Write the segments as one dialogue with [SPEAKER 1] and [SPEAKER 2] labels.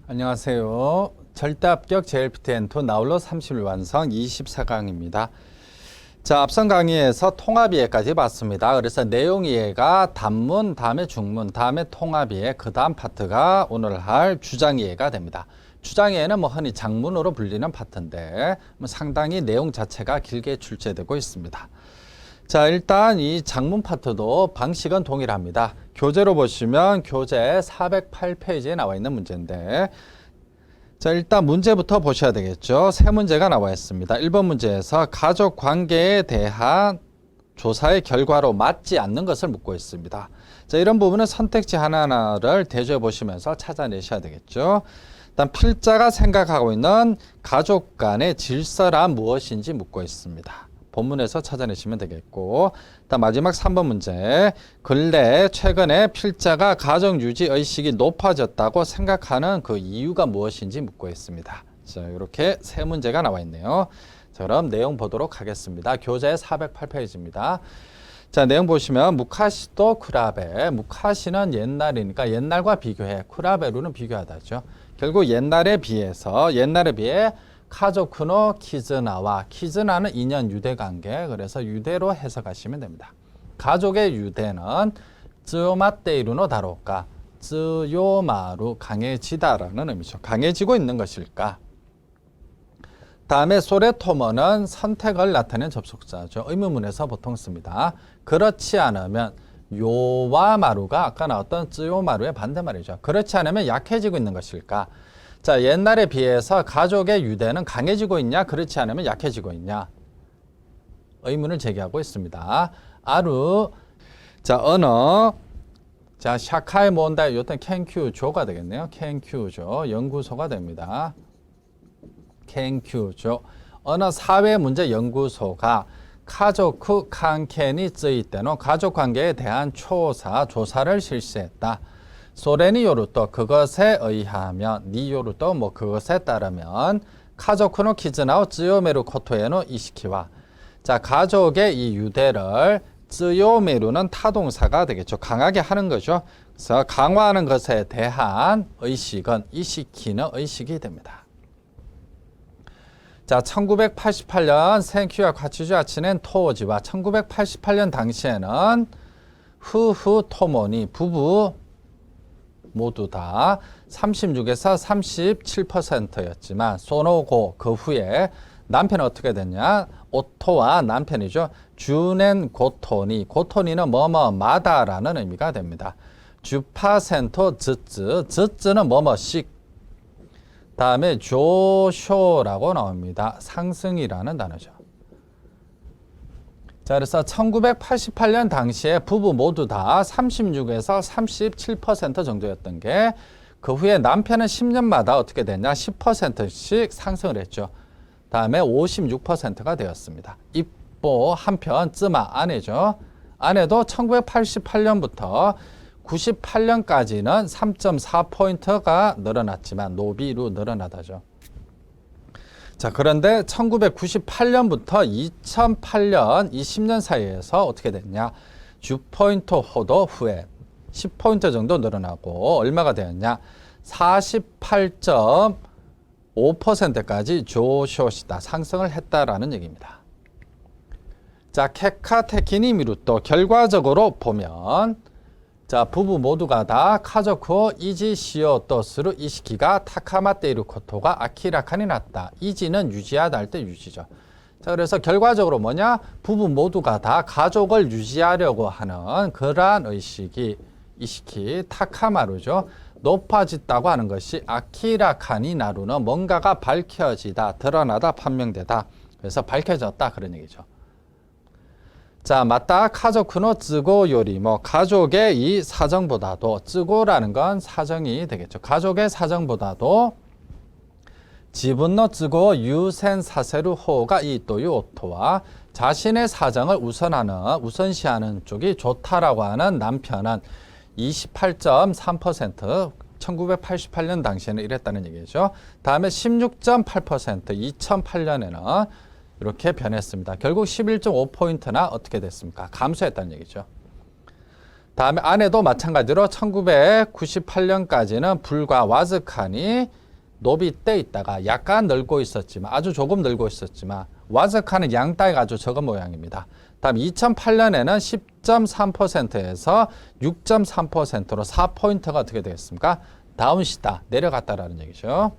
[SPEAKER 1] 안녕하세요. 절대합격 JLPT-N2 나홀로 30일 완성 24강입니다. 자, 앞선 강의에서 통합이해까지 봤습니다. 그래서 내용 이해가 단문, 다음에 중문, 다음에 통합이해, 그 다음 파트가 오늘 할 주장이해가 됩니다. 주장이해는 흔히 장문으로 불리는 파트인데 상당히 내용 자체가 길게 출제되고 있습니다. 자, 일단 이 장문 파트도 방식은 동일합니다. 교재로 보시면 교재 408페이지에 나와 있는 문제인데, 자, 일단 문제부터 보셔야 되겠죠. 세 문제가 나와 있습니다. 1번 문제에서 가족 관계에 대한 조사의 결과로 맞지 않는 것을 묻고 있습니다. 자, 이런 부분은 선택지 하나하나를 대조해 보시면서 찾아내셔야 되겠죠. 일단 필자가 생각하고 있는 가족 간의 질서란 무엇인지 묻고 있습니다. 본문에서 찾아내시면 되겠고, 일단 마지막 3번 문제, 근래 최근에 필자가 가정 유지 의식이 높아졌다고 생각하는 그 이유가 무엇인지 묻고 있습니다. 자, 이렇게 세 문제가 나와 있네요. 자, 그럼 내용 보도록 하겠습니다. 교재 408페이지입니다. 자, 내용 보시면 무카시도 쿠라베, 무카시는 옛날이니까 옛날과 비교해, 쿠라베로는 비교하다죠. 결국 옛날에 비해 카조쿠노 키즈나와, 키즈나는 인연 유대관계, 그래서 유대로 해석하시면 됩니다. 가족의 유대는 쯔요마테이루노 다로까, 쯔요마루, 강해지다라는 의미죠. 강해지고 있는 것일까? 다음에 소레토모는 선택을 나타내는 접속사죠. 의문문에서 보통 씁니다. 그렇지 않으면 요와 마루가 아까 나왔던 쯔요마루의 반대말이죠. 그렇지 않으면 약해지고 있는 것일까? 자, 옛날에 비해서 가족의 유대는 강해지고 있냐, 그렇지 않으면 약해지고 있냐? 의문을 제기하고 있습니다. 아루, 자, 언어, 자, 샤카이 몬다이, 요땐 켄큐조가 되겠네요. 켄큐조, 연구소가 됩니다. 켄큐조, 언어 사회 문제 연구소가 가족 관계니 쯔이 때는 가족 관계에 대한 조사를 실시했다. 소렌이 요루또 그것에 의하면 니 요루또 그것에 따르면 카조쿠노 키즈나오 쯔요메루 코토에노 이시키와, 자, 가족의 이 유대를 쯔요메루는 타동사가 되겠죠. 강하게 하는 거죠. 그래서 강화하는 것에 대한 의식은 이시키는 의식이 됩니다. 자, 1988년 생큐와 과치주아치는 토오지와 1988년 당시에는 후후 토모니 부부 모두 다 36에서 37%였지만 소노고 그 후에 남편은 어떻게 됐냐? 오토와 남편이죠. 주넨 고토니, 고토니는 뭐뭐마다라는 의미가 됩니다. 주파센토 즈즈는 뭐뭐씩, 다음에 조쇼라고 나옵니다. 상승이라는 단어죠. 자, 그래서 1988년 당시에 부부 모두 다 36에서 37% 정도였던 게 그 후에 남편은 10년마다 어떻게 됐냐? 10%씩 상승을 했죠. 다음에 56%가 되었습니다. 입보 한편 쯔마 아내죠. 아내도 1988년부터 98년까지는 3.4포인트가 늘어났지만 노비로 늘어나다죠. 자, 그런데 1998년부터 2008년 이 10년 사이에서 어떻게 됐냐? 10포인트 호도 후에 10포인트 정도 늘어나고 얼마가 되었냐? 48.5%까지 조쇼시다. 상승을 했다라는 얘기입니다. 자, 케카테키니 미루또 결과적으로 보면, 자, 부부 모두가 다 카조쿠 이지 시오토스루 이시키가 타카마테이루 코토가 아키라카니 났다. 이지는 유지하다 할 때 유지죠. 자, 그래서 결과적으로 뭐냐? 부부 모두가 다 가족을 유지하려고 하는 그러한 의식이 이시키 타카마루죠. 높아졌다고 하는 것이 아키라카니 나루는 뭔가가 밝혀지다, 드러나다, 판명되다. 그래서 밝혀졌다 그런 얘기죠. 자, 맞다. 카조쿠노 쯔고 요리, 가족의 이 사정보다도, 쯔고라는 건 사정이 되겠죠. 가족의 사정보다도 지분노 쯔고 유센 사세루 호가 이또유 오토와 자신의 사정을 우선시하는 쪽이 좋다라고 하는 남편은 28.3%, 1988년 당시에는 이랬다는 얘기죠. 다음에 16.8%, 2008년에는 이렇게 변했습니다. 결국 11.5포인트나 어떻게 됐습니까? 감소했다는 얘기죠. 다음에 아내도 마찬가지로 1998년까지는 불과 와즈칸이 노비돼 있다가 약간 늘고 있었지만 아주 조금 늘고 있었지만 와즈칸은 양따위가 아주 적은 모양입니다. 다음 2008년에는 10.3%에서 6.3%로 4포인트가 어떻게 되겠습니까? 다운시다, 내려갔다라는 얘기죠.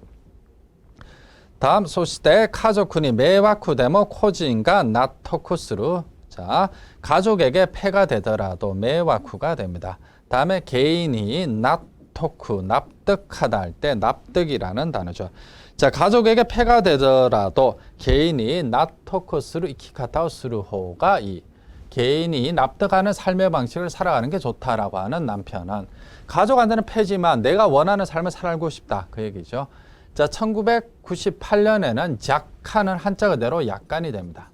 [SPEAKER 1] 다음 소시대 카조쿠니 메와쿠데모 코지인가 나토쿠스루. 자, 가족에게 폐가 되더라도 메와쿠가 됩니다. 다음에 개인이 나토쿠, 납득하다 할 때 납득이라는 단어죠. 자, 가족에게 폐가 되더라도 개인이 나토쿠스루 이키카타오스루호가 이 개인이 납득하는 삶의 방식을 살아가는 게 좋다라고 하는 남편은 가족한테는 폐지만 내가 원하는 삶을 살고 싶다. 그 얘기죠. 자, 1998년에는 작하는 한자 그대로 약간이 됩니다.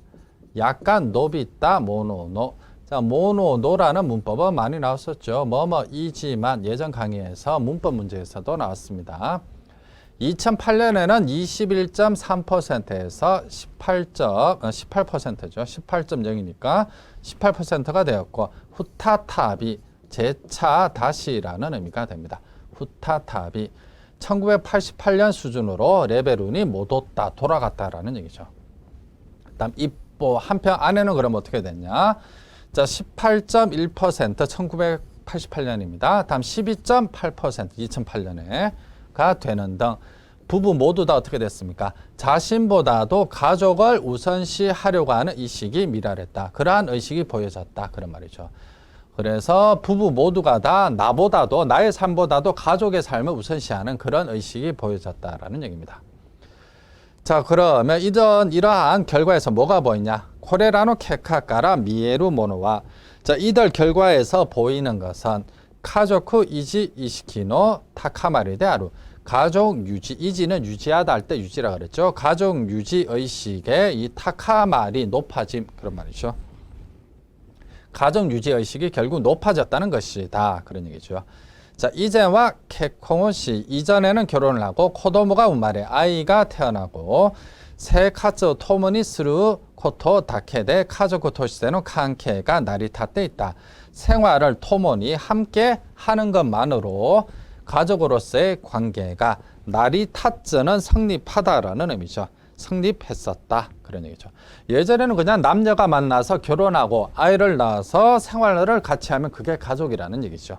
[SPEAKER 1] 약간 노비다 모노노. 자, 모노노라는 문법은 많이 나왔었죠. 뭐뭐이지만 예전 강의에서 문법 문제에서도 나왔습니다. 2008년에는 21.3%에서 18%죠. 18.0이니까 18%가 되었고 후타타비 재차 다시라는 의미가 됩니다. 후타타비 1988년 수준으로 레벨운이 못 왔다 돌아갔다라는 얘기죠. 그다음 입보 한편 아내는 그럼 어떻게 됐냐? 자, 18.1% 1988년입니다. 다음 12.8% 2008년에가 되는 등 부부 모두 다 어떻게 됐습니까? 자신보다도 가족을 우선시하려고 하는 의식이 미랄했다. 그러한 의식이 보여졌다. 그런 말이죠. 그래서 부부 모두가 다 나보다도 나의 삶보다도 가족의 삶을 우선시하는 그런 의식이 보여졌다라는 얘기입니다. 자, 그러면 이러한 결과에서 뭐가 보이냐? 코레라노 케카까라 미에루 모노와 자, 이들 결과에서 보이는 것은 카조쿠 이지 이시키노 타카마리데 아루 가족 유지, 이지는 유지하다 할 때 유지라 그랬죠. 가족 유지 의식의 이 타카마리 높아짐 그런 말이죠. 가족 유지 의식이 결국 높아졌다는 것이다. 그런 얘기죠. 자, 이제와 케콩호 씨 이전에는 결혼을 하고 코도모가 우마레 아이가 태어나고 세카츠 토모니 스루 코토 다케데 카조쿠 토시세노 칸케가 날이 탔대 있다. 생활을 토모니 함께 하는 것만으로 가족으로서의 관계가 날이 탔즈는 성립하다라는 의미죠. 성립했었다. 그런 얘기죠. 예전에는 그냥 남녀가 만나서 결혼하고 아이를 낳아서 생활을 같이 하면 그게 가족이라는 얘기죠.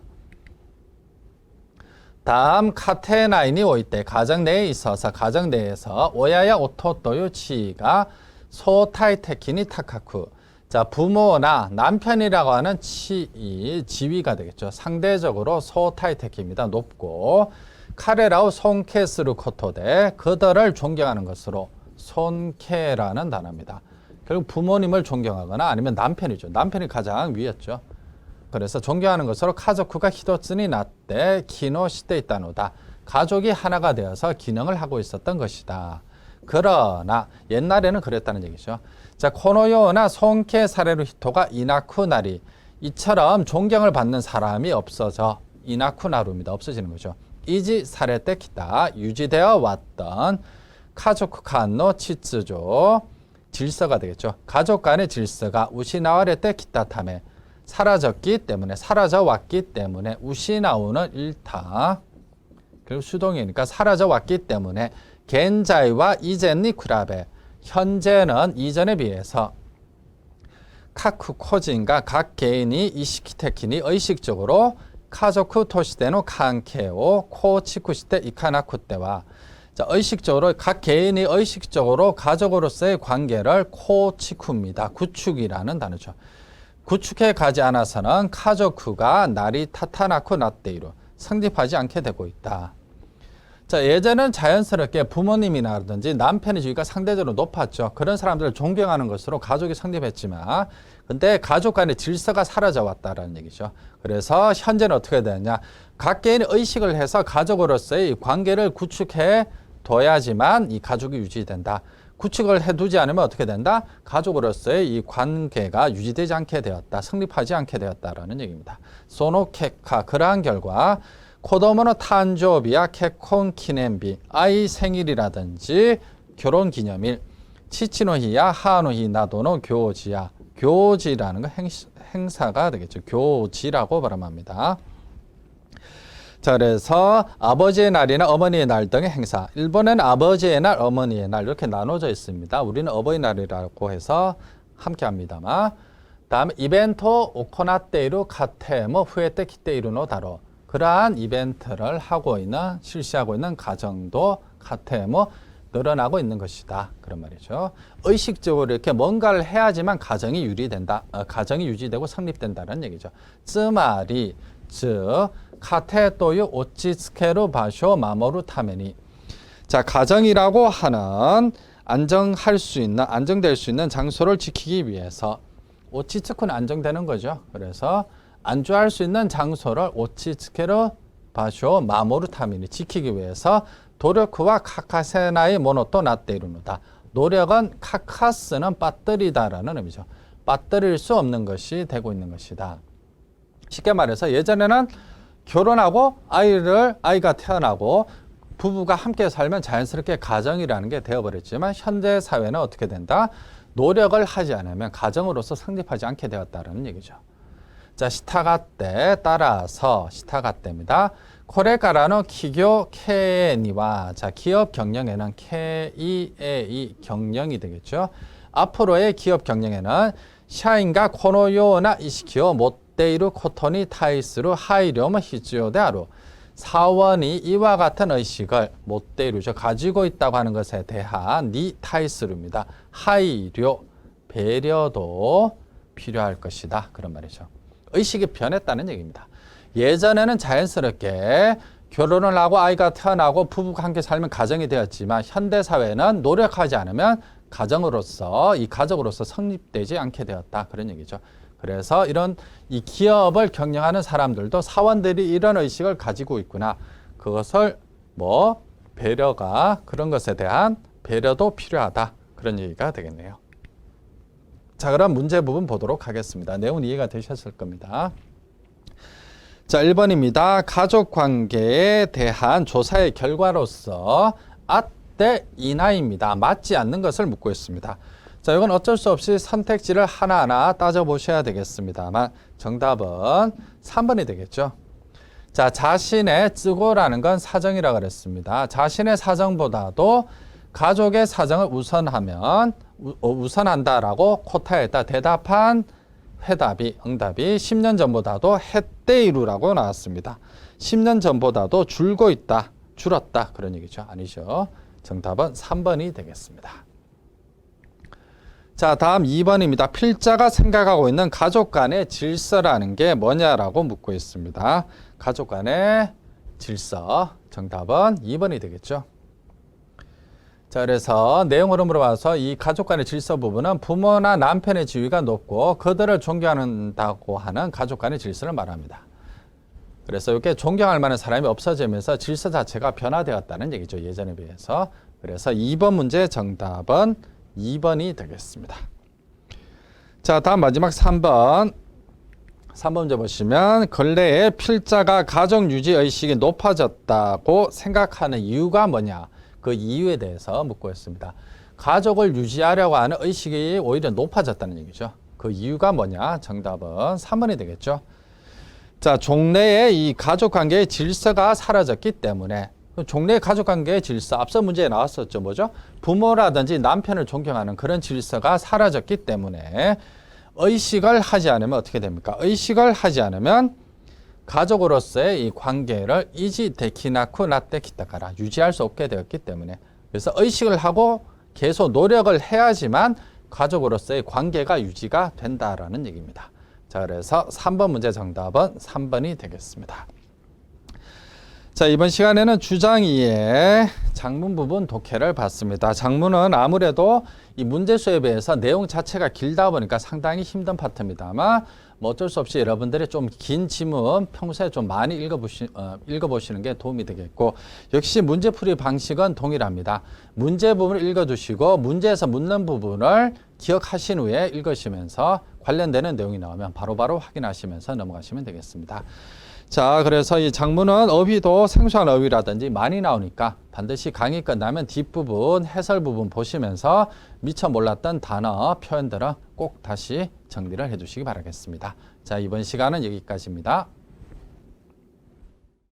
[SPEAKER 1] 다음 카테나인이 오이때 가정 내에 있어서 가정 내에서 오야야 오토토요 치가 소타이테키니 타카쿠 자, 부모나 남편이라고 하는 지위가 되겠죠. 상대적으로 소타이테키입니다. 높고 카레라우 손케스루 코토데 그들을 존경하는 것으로 손케라는 단어입니다. 결국 부모님을 존경하거나 아니면 남편이죠. 남편이 가장 위였죠. 그래서 존경하는 것으로 카조쿠가 히도츠니 나때 기노 시대 있다노다. 가족이 하나가 되어서 기능을 하고 있었던 것이다. 그러나 옛날에는 그랬다는 얘기죠. 자, 코노요나 손케 사례로 히토가 이나쿠나리 이처럼 존경을 받는 사람이 없어져 이나쿠나루입니다. 없어지는 거죠. 이지 사례 때 기타 유지되어 왔던 카조쿠 칸노 치츠조 질서가 되겠죠. 가족 간의 질서가 우시나와레 때 기타탐에 사라졌기 때문에 사라져 왔기 때문에 우시나오는 일타 그리고 수동이니까 사라져 왔기 때문에 겐자이와 이젠니 쿠라베 현재는 이전에 비해서 카쿠 코진과 각 개인이 이시키테키니 의식적으로 카조쿠 토시대노 칸케오 코치쿠시테 이카나쿠 때와 자, 의식적으로 각 개인이 의식적으로 가족으로서의 관계를 코치쿠입니다. 구축이라는 단어죠. 구축해 가지 않아서는 카조쿠가 나리 타타나쿠 나떼이로 성립하지 않게 되고 있다. 자, 예전은 자연스럽게 부모님이나든지 남편의 지위가 상대적으로 높았죠. 그런 사람들을 존경하는 것으로 가족이 성립했지만 근데 가족 간의 질서가 사라져 왔다라는 얘기죠. 그래서 현재는 어떻게 되느냐. 각 개인이 의식을 해서 가족으로서의 관계를 구축해 둬야지만 이 가족이 유지된다. 구축을 해두지 않으면 어떻게 된다? 가족으로서의 이 관계가 유지되지 않게 되었다. 성립하지 않게 되었다라는 얘기입니다. 소노케카 그러한 결과 코도모노 탄조비야 케콘 기념비 아이 생일이라든지 결혼 기념일 치치노히야 하노히 나도노 교지야 교지라는 거 행사가 되겠죠. 교지라고 발음합니다. 자, 그래서 아버지의 날이나 어머니의 날 등의 행사. 일본은 아버지의 날, 어머니의 날 이렇게 나눠져 있습니다. 우리는 어버이날이라고 해서 함께 합니다만. 다음에 이벤트 오코나테이루 카테모 후에테 키테이루노 다로. 그러한 이벤트를 하고 있는, 실시하고 있는 가정도 카테모 늘어나고 있는 것이다. 그런 말이죠. 의식적으로 이렇게 뭔가를 해야지만 가정이 유지된다. 가정이 유지되고 성립된다는 얘기죠. 쯔말이 즉 카테토유 오치츠케루 바쇼 마모루 타메니. 자, 가정이라고 하는 안정될 수 있는 장소를 지키기 위해서 오치츠쿠는 안정되는 거죠. 그래서 안주할 수 있는 장소를 오치츠케루 바쇼 마모루 타메니 지키기 위해서 노력과 카카세나이 모노토 나떼이루노다. 노력은 카카스는 빠뜨리다라는 의미죠. 빠뜨릴 수 없는 것이 되고 있는 것이다. 쉽게 말해서 예전에는 결혼하고 아이가 태어나고 부부가 함께 살면 자연스럽게 가정이라는 게 되어버렸지만 현대 사회는 어떻게 된다? 노력을 하지 않으면 가정으로서 성립하지 않게 되었다는 얘기죠. 자, 시타가떼 따라서 시타가떼입니다. 코레가라노 기교 케니와 자, 기업 경영에는 KEA 경영이 되겠죠. 앞으로의 기업 경영에는 샤인가 코노요나 이시키오 못데이루 코토니 타이스루 하이료무 히즈요데아루. 사원이 이와 같은 의식을 못데이루죠. 가지고 있다고 하는 것에 대한 니 타이스루입니다. 하이료, 배려도 필요할 것이다. 그런 말이죠. 의식이 변했다는 얘기입니다. 예전에는 자연스럽게 결혼을 하고 아이가 태어나고 부부가 함께 살면 가정이 되었지만 현대사회는 노력하지 않으면 이 가족으로서 성립되지 않게 되었다. 그런 얘기죠. 그래서 이 기업을 경영하는 사람들도 사원들이 이런 의식을 가지고 있구나. 그것을 그런 것에 대한 배려도 필요하다. 그런 얘기가 되겠네요. 자, 그럼 문제 부분 보도록 하겠습니다. 내용은 이해가 되셨을 겁니다. 자, 1번입니다. 가족관계에 대한 조사의 결과로서 아떼 이나입니다. 맞지 않는 것을 묻고 있습니다. 자, 이건 어쩔 수 없이 선택지를 하나하나 따져보셔야 되겠습니다만 정답은 3번이 되겠죠. 자, 자신의 쯔고라는 건 사정이라고 그랬습니다. 자신의 사정보다도 가족의 사정을 우선한다라고 코타에다 대답한 응답이 10년 전보다도 헷데이루라고 나왔습니다. 10년 전보다도 줄었다. 그런 얘기죠. 아니죠. 정답은 3번이 되겠습니다. 자, 다음 2번입니다. 필자가 생각하고 있는 가족 간의 질서라는 게 뭐냐라고 묻고 있습니다. 가족 간의 질서. 정답은 2번이 되겠죠. 자, 그래서 내용 흐름으로 봐서 이 가족 간의 질서 부분은 부모나 남편의 지위가 높고 그들을 존경한다고 하는 가족 간의 질서를 말합니다. 그래서 이렇게 존경할 만한 사람이 없어지면서 질서 자체가 변화되었다는 얘기죠. 예전에 비해서. 그래서 2번 문제 정답은 2번이 되겠습니다. 자, 다음 마지막 3번. 3번 문제 보시면 근래에 필자가 가족 유지 의식이 높아졌다고 생각하는 이유가 뭐냐? 그 이유에 대해서 묻고 있습니다. 가족을 유지하려고 하는 의식이 오히려 높아졌다는 얘기죠. 그 이유가 뭐냐? 정답은 3번이 되겠죠. 자, 종래의 이 가족관계의 질서가 사라졌기 때문에 종래의 가족관계의 질서, 앞서 문제에 나왔었죠. 뭐죠? 부모라든지 남편을 존경하는 그런 질서가 사라졌기 때문에 의식을 하지 않으면 어떻게 됩니까? 의식을 하지 않으면 가족으로서의 이 관계를 이지데키나쿠 나떼키타카라 유지할 수 없게 되었기 때문에 그래서 의식을 하고 계속 노력을 해야지만 가족으로서의 관계가 유지가 된다라는 얘기입니다. 자, 그래서 3번 문제 정답은 3번이 되겠습니다. 자, 이번 시간에는 주장 2의 장문 부분 독해를 봤습니다. 장문은 아무래도 이 문제수에 비해서 내용 자체가 길다 보니까 상당히 힘든 파트입니다만 어쩔 수 없이 여러분들이 좀 긴 지문 평소에 좀 많이 읽어보시는 게 도움이 되겠고 역시 문제풀이 방식은 동일합니다. 문제 부분을 읽어두시고 문제에서 묻는 부분을 기억하신 후에 읽으시면서 관련되는 내용이 나오면 바로바로 확인하시면서 넘어가시면 되겠습니다. 자, 그래서 이 장문은 어휘도 생소한 어휘라든지 많이 나오니까 반드시 강의 끝나면 뒷부분, 해설 부분 보시면서 미처 몰랐던 단어, 표현들은 꼭 다시 정리를 해주시기 바라겠습니다. 자, 이번 시간은 여기까지입니다.